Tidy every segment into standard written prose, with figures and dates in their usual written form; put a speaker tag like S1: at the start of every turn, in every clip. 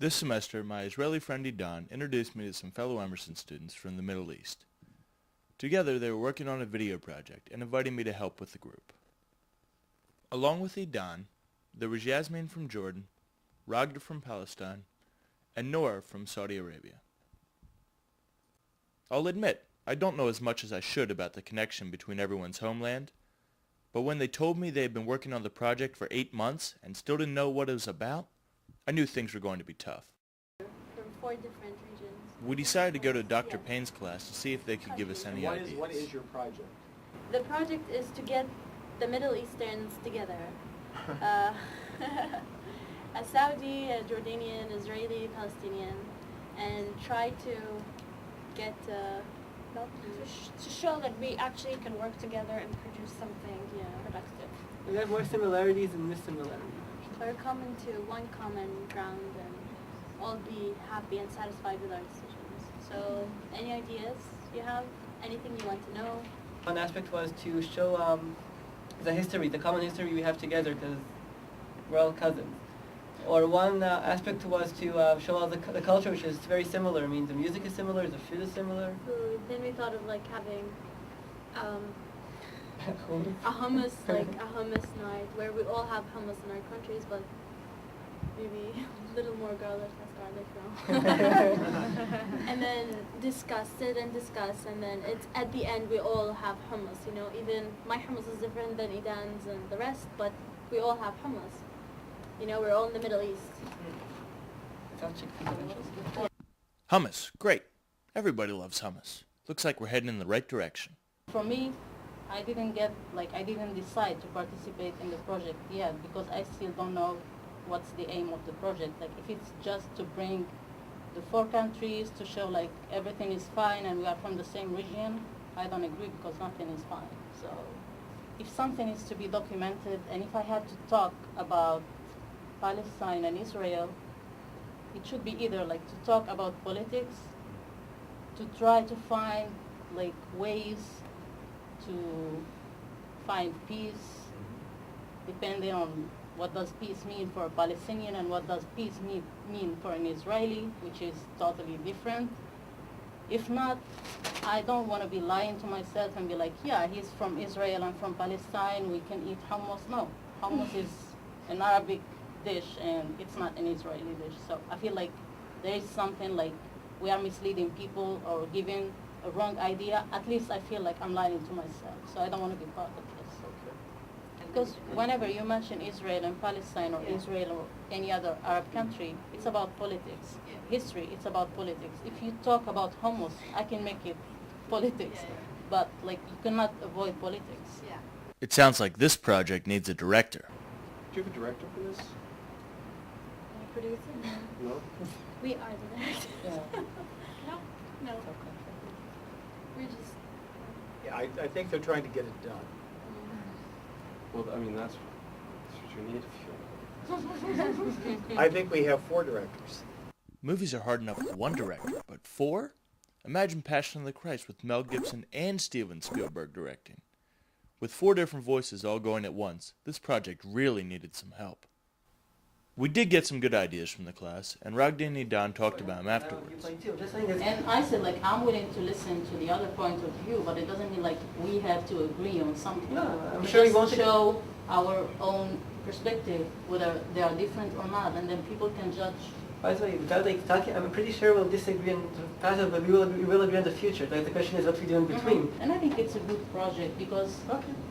S1: This semester, my Israeli friend Idan introduced me to some fellow Emerson students from the Middle East. Together, they were working on a video project and invited me to help with the group. Along with Idan, there was Yasmin from Jordan, Ragda from Palestine, and Noor from Saudi Arabia. I'll admit, I don't know as much as I should about the connection between everyone's homeland, but when they told me they had been working on the project for 8 months and still didn't know what it was about, I knew things were going to be tough.
S2: From 4 different regions.
S1: We decided to go to Dr. Payne's class to see if they could give us any ideas.
S3: What is your project?
S2: The project is to get the Middle Easterns together. A Saudi, a Jordanian, Israeli, Palestinian, and try to get
S4: to show that we actually can work together and produce something productive.
S5: We have more similarities than dissimilarities.
S2: or come into one common ground and all be happy and satisfied with our decisions. So, any ideas you have? Anything you want to know?
S5: One aspect was to show the history, the common history we have together, because we're all cousins. Or one aspect was to show all the culture, which is very similar. I mean, the music is similar, the food is similar.
S2: Food. Then we thought of like having a hummus, like a hummus night, where we all have hummus in our countries, but maybe a little more garlic, less garlic, no. And then discuss it and discuss, and then it's at the end we all have hummus. You know, even my hummus is different than Idan's and the rest, but we all have hummus. You know, we're all in the Middle East.
S1: Hummus, great. Everybody loves hummus. Looks like we're heading in the right direction.
S6: For me, I didn't decide to participate in the project yet because I still don't know what's the aim of the project. Like if it's just to bring the 4 countries to show like everything is fine and we are from the same region, I don't agree because nothing is fine. So if something is to be documented and if I had to talk about Palestine and Israel, it should be either like to talk about politics, to try to find like ways to find peace, depending on what does peace mean for a Palestinian and what does peace mean for an Israeli, which is totally different. If not, I don't want to be lying to myself and be like, yeah, he's from Israel, I'm from Palestine, we can eat hummus. No, hummus is an Arabic dish and it's not an Israeli dish. So I feel like there is something like we are misleading people or giving a wrong idea. At least I feel like I'm lying to myself. So I don't want to be part of this. Because whenever you mention Israel and Palestine or Israel or any other Arab country, it's about politics. History, it's about politics. If you talk about hummus, I can make it politics. But like you cannot avoid politics.
S1: It sounds like this project needs a director.
S3: Do you have a director for this?
S2: Producer?
S3: No?
S2: We are the directors.
S6: Yeah.
S2: No. We're just.
S3: Yeah, I think they're trying to get it done.
S7: Well, I mean, that's what you need if you...
S3: I think we have 4 directors.
S1: Movies are hard enough with one director, but 4? Imagine Passion of the Christ with Mel Gibson and Steven Spielberg directing. With 4 different voices all going at once, this project really needed some help. We did get some good ideas from the class, and Ragda and Idan talked about them afterwards.
S6: And I said like I'm willing to listen to the other point of view, but it doesn't mean like we have to agree on something.
S5: No, I'm
S6: We
S5: sure you
S6: just
S5: won't
S6: show our own perspective, whether they are different or not, and then people can judge.
S5: By the way, without like talking, I'm pretty sure we'll disagree in the past, but we will agree in the future. Like the question is what we do in between.
S6: And I think it's a good project because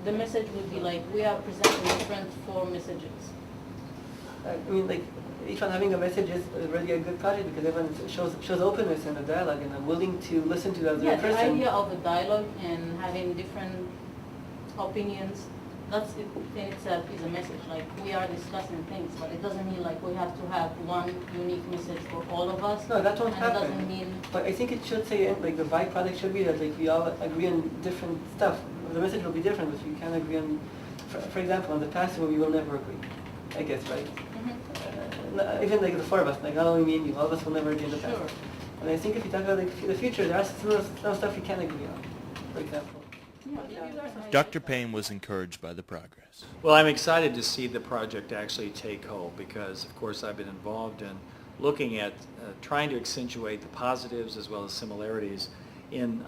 S6: the message would be like we are presenting different 4 messages.
S5: I mean, like each one having a message is really a good project because everyone shows openness and a dialogue, and I'm willing to listen to the other person.
S6: The idea of a dialogue and having different opinions, that's it in itself is a message. Like we are discussing things, but it doesn't mean like we have to have one unique message for all of us.
S5: No, that won't
S6: and
S5: happen.
S6: It doesn't mean.
S5: But I think it should say like the byproduct should be that like we all agree on different stuff. The message will be different, but we can agree on. For example, on the past we will never agree. I guess, right? Even like the 4 of us, like not only me and you, all of us will never agree in the past.
S6: Sure.
S5: And I think if you talk about like the future, there are some stuff we can agree on. For example.
S1: Dr. Payne was encouraged by the progress.
S3: Well, I'm excited to see the project actually take hold because, of course, I've been involved in
S8: looking at trying to accentuate the positives as well as similarities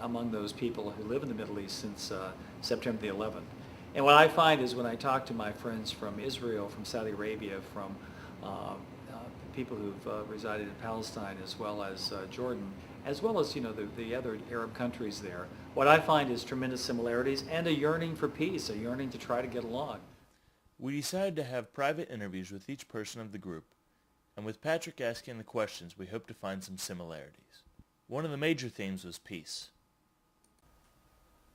S8: among those people who live in the Middle East since September the 11th. And what I find is when I talk to my friends from Israel, from Saudi Arabia, from people who've resided in Palestine, as well as Jordan, as well as the other Arab countries there, what I find is tremendous similarities and a yearning for peace, a yearning to try to get along.
S1: We decided to have private interviews with each person of the group, and with Patrick asking the questions, we hoped to find some similarities. One of the major themes was peace.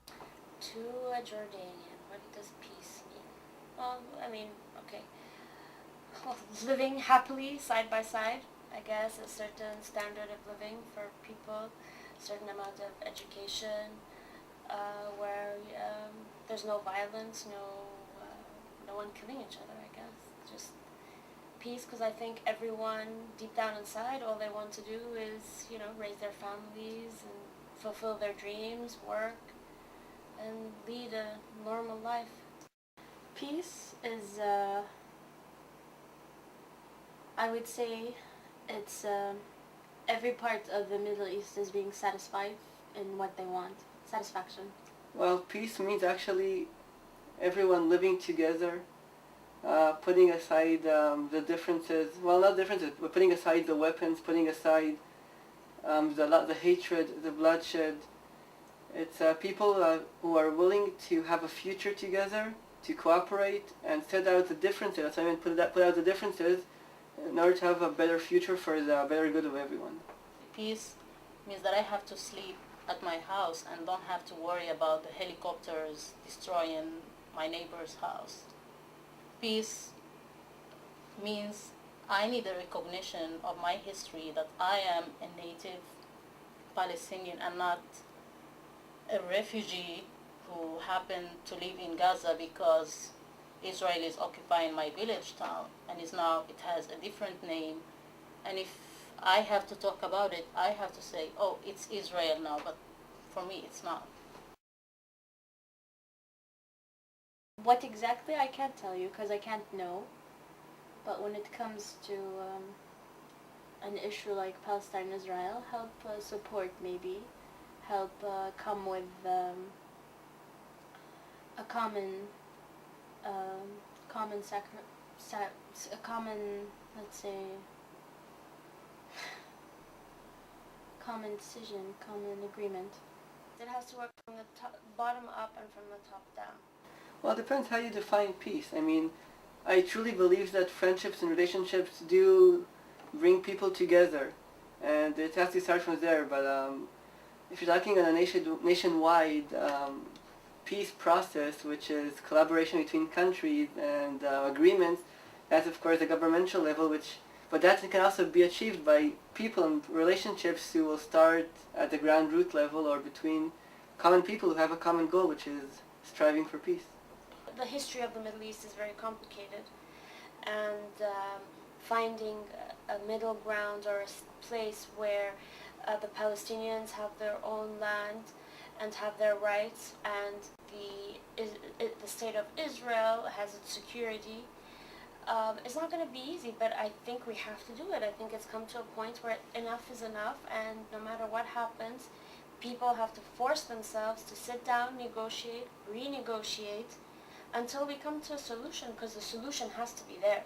S4: To a Jordanian, what does peace mean? Well, I mean, okay. Well, living happily side by side, I guess, a certain standard of living for people, a certain amount of education, where there's no violence, no one killing each other, I guess. Just peace, because I think everyone, deep down inside, all they want to do is, raise their families and fulfill their dreams, work, and lead a normal life.
S2: Peace is, I would say, it's every part of the Middle East is being satisfied in what they want. Satisfaction.
S5: Well, peace means actually everyone living together, putting aside the differences, well, not differences, but putting aside the weapons, putting aside the hatred, the bloodshed. It's people who are willing to have a future together, to cooperate and set out the differences. I mean, put out the differences in order to have a better future for the better good of everyone.
S6: Peace means that I have to sleep at my house and don't have to worry about the helicopters destroying my neighbor's house. Peace means I need a recognition of my history, that I am a native Palestinian and not a refugee who happened to live in Gaza because Israel is occupying my village town, and it has a different name. And if I have to talk about it, I have to say, oh, it's Israel now, but for me it's not.
S2: What exactly, I can't tell you because I can't know. But when it comes to an issue like Palestine-Israel, help support maybe, help come with a common let's say, common decision, common agreement.
S4: It has to work from the bottom up and from the top down.
S5: Well, it depends how you define peace. I mean, I truly believe that friendships and relationships do bring people together, and it has to start from there. But if you're talking on a nationwide peace process, which is collaboration between countries and agreements, that's of course a governmental level, but that can also be achieved by people and relationships who will start at the ground root level or between common people who have a common goal, which is striving for peace.
S4: The history of the Middle East is very complicated, and finding a middle ground or a place where the Palestinians have their own land and have their rights, and the state of Israel has its security. It's not going to be easy, but I think we have to do it. I think it's come to a point where enough is enough, and no matter what happens, people have to force themselves to sit down, negotiate, renegotiate, until we come to a solution, because the solution has to be there.